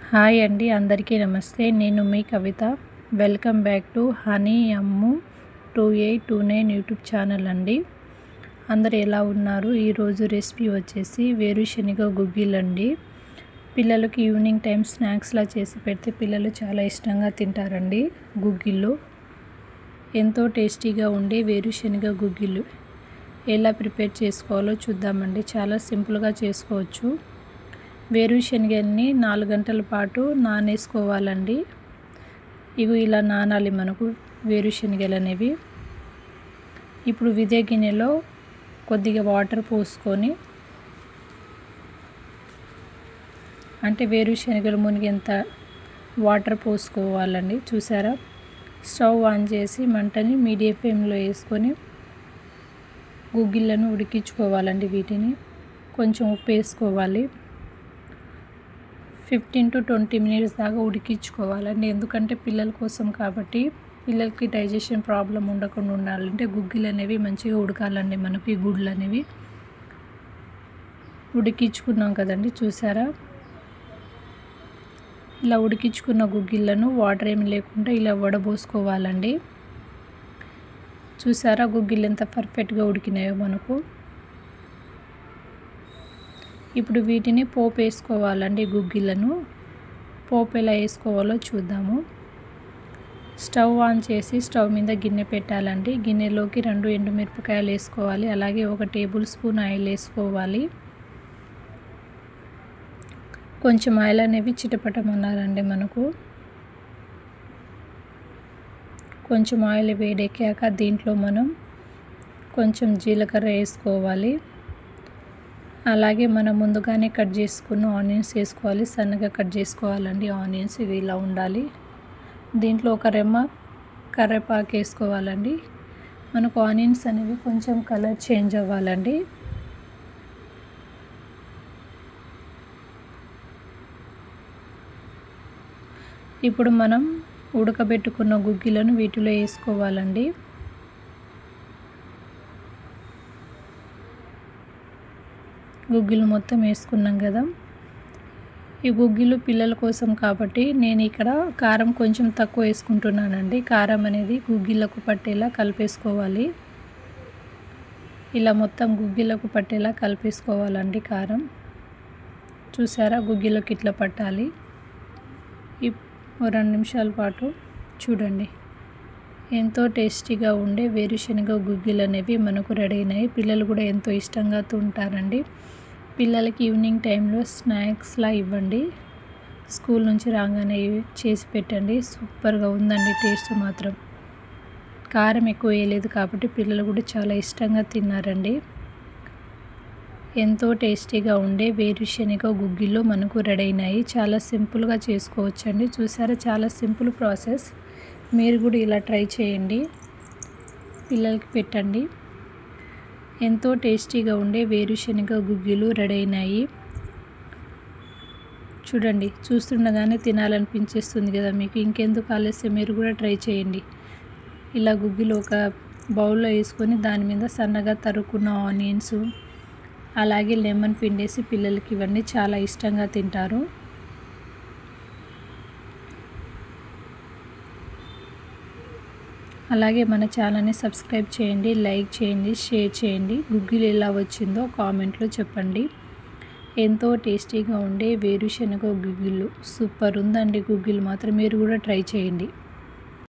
Hi అండి, అందరికీ నమస్తే. నేను మీ Kavitha. Welcome back to honey Ammu 2829 YouTube channel అండి. అందరు ఎలా ఉన్నారు? ఈరోజు రెసిపీ వచ్చేసి వేరుశనగ గుగ్గిలండి. పిల్లలకి ఈవినింగ్ టైం స్నాక్స్లా చేసి పెడితే పిల్లలు చాలా ఇష్టంగా తింటారండి. గుగ్గిళ్ళు ఎంతో టేస్టీగా ఉండే వేరుశనగ గుగ్గిళ్ళు ఎలా ప్రిపేర్ చేసుకోవాలో చూద్దామండి. చాలా సింపుల్గా చేసుకోవచ్చు. వేరుశనగల్ని 4 గంటల పాటు నానేసుకోవాలండి. ఇవి ఇలా నానాలి మనకు వేరుశనగలు అనేవి. ఇప్పుడు ఇదే గిన్నెలో కొద్దిగా వాటర్ పోసుకొని, అంటే వేరుశనగలు మునిగేంత వాటర్ పోసుకోవాలండి. చూసారా? స్టవ్ ఆన్ చేసి మంటని మీడియం ఫ్లేమ్లో వేసుకొని గుగ్గిళ్ళను ఉడికించుకోవాలండి. వీటిని కొంచెం ఉప్పు వేసుకోవాలి. 15 to 20 minutes దాకా ఉడికించుకోవాలండి. ఎందుకంటే పిల్లల కోసం కాబట్టి, పిల్లలకి డైజెషన్ ప్రాబ్లం ఉండకుండా ఉండాలంటే గుగ్గిళ్ళు అనేవి మంచిగా ఉడకాలండి. మనకి గుడ్లు అనేవి ఉడికించుకున్నాం కదండి. చూసారా? ఇలా ఉడికించుకున్న గుగ్గిళ్ళను వాటర్ ఏమి లేకుండా ఇలా వడబోసుకోవాలండి. చూసారా గుగ్గిళ్ళు ఎంత పర్ఫెక్ట్గా ఉడికినాయో మనకు. ఇప్పుడు వీటిని పోపు వేసుకోవాలండి. గుగ్గిళ్ళను పోపు ఎలా వేసుకోవాలో చూద్దాము. స్టవ్ ఆన్ చేసి స్టవ్ మీద గిన్నె పెట్టాలండి. గిన్నెలోకి 2 ఎండుమిరపకాయలు వేసుకోవాలి. అలాగే 1 టేబుల్ స్పూన్ ఆయిల్ వేసుకోవాలి. కొంచెం ఆయిల్ అనేవి చిటపటమన్నారండి మనకు. కొంచెం ఆయిల్ వేడెక్కాక దీంట్లో మనం కొంచెం జీలకర్ర వేసుకోవాలి. అలాగే మనం ముందుగానే కట్ చేసుకున్న ఆనియన్స్ వేసుకోవాలి. సన్నగా కట్ చేసుకోవాలండి ఆనియన్స్. ఇవి ఇలా ఉండాలి. దీంట్లో 1 రెమ్మ కరివేపాకు వేసుకోవాలండి. మనకు ఆనియన్స్ అనేవి కొంచెం కలర్ చేంజ్ అవ్వాలండి. ఇప్పుడు మనం ఉడకబెట్టుకున్న గుగ్గిలను వీటిలో వేసుకోవాలండి. గుగ్గిలు మొత్తం వేసుకున్నాం కదా. ఈ గుగ్గిలు పిల్లల కోసం కాబట్టి నేను ఇక్కడ కారం కొంచెం తక్కువ వేసుకుంటున్నానండి. కారం అనేది గుగ్గిళ్ళకు పట్టేలా కలిపేసుకోవాలి. ఇలా మొత్తం గుగ్గిళ్ళకు పట్టేలా కలిపేసుకోవాలండి కారం. చూసారా? గుగ్గిళ్ళకి ఇట్లా పట్టాలి. 2 నిమిషాల పాటు చూడండి. ఎంతో టేస్టీగా ఉండే వేరుశనగ గుగ్గిళ్ళు అనేవి మనకు రెడీ అయినాయి. పిల్లలు కూడా ఎంతో ఇష్టంగా తింటారండి. పిల్లలకి ఈవినింగ్ టైంలో స్నాక్స్లా ఇవ్వండి. స్కూల్ నుంచి రాగానే చేసి పెట్టండి. సూపర్గా ఉందండి టేస్ట్ మాత్రం. కారం ఎక్కువ వేయలేదు కాబట్టి పిల్లలు కూడా చాలా ఇష్టంగా తిన్నారండి. ఎంతో టేస్టీగా ఉండే వేరుశనగ గుగ్గిళ్ళు మనకు రెడీ అయినాయి. చాలా సింపుల్గా చేసుకోవచ్చండి. చూసారా? చాలా సింపుల్ ప్రాసెస్. మీరు కూడా ఇలా ట్రై చేయండి, పిల్లలకి పెట్టండి. ఎంతో టేస్టీగా ఉండే వేరుశనగ గుగ్గిళ్ళు రెడీ అయినాయి. చూడండి, చూస్తుండగానే తినాలనిపించేస్తుంది కదా మీకు. ఇంకెందుకు ఆలస్యం, మీరు కూడా ట్రై చేయండి. ఇలా గుగ్గిళ్ళు ఒక బౌల్లో వేసుకొని దాని మీద సన్నగా తరుక్కున్న ఆనియన్స్, అలాగే లెమన్ పిండేసి పిల్లలకి ఇవన్నీ చాలా ఇష్టంగా తింటారు. అలాగే మన ఛానల్ని సబ్స్క్రైబ్ చేయండి, లైక్ చేయండి, షేర్ చేయండి. గుగ్గిళ్ళు ఎలా వచ్చిందో కామెంట్లో చెప్పండి. ఎంతో టేస్టీగా ఉండే వేరుశనగ గుగ్గిళ్ళు సూపర్ ఉందండి. గుగ్గిళ్ళు మాత్రం మీరు కూడా ట్రై చేయండి.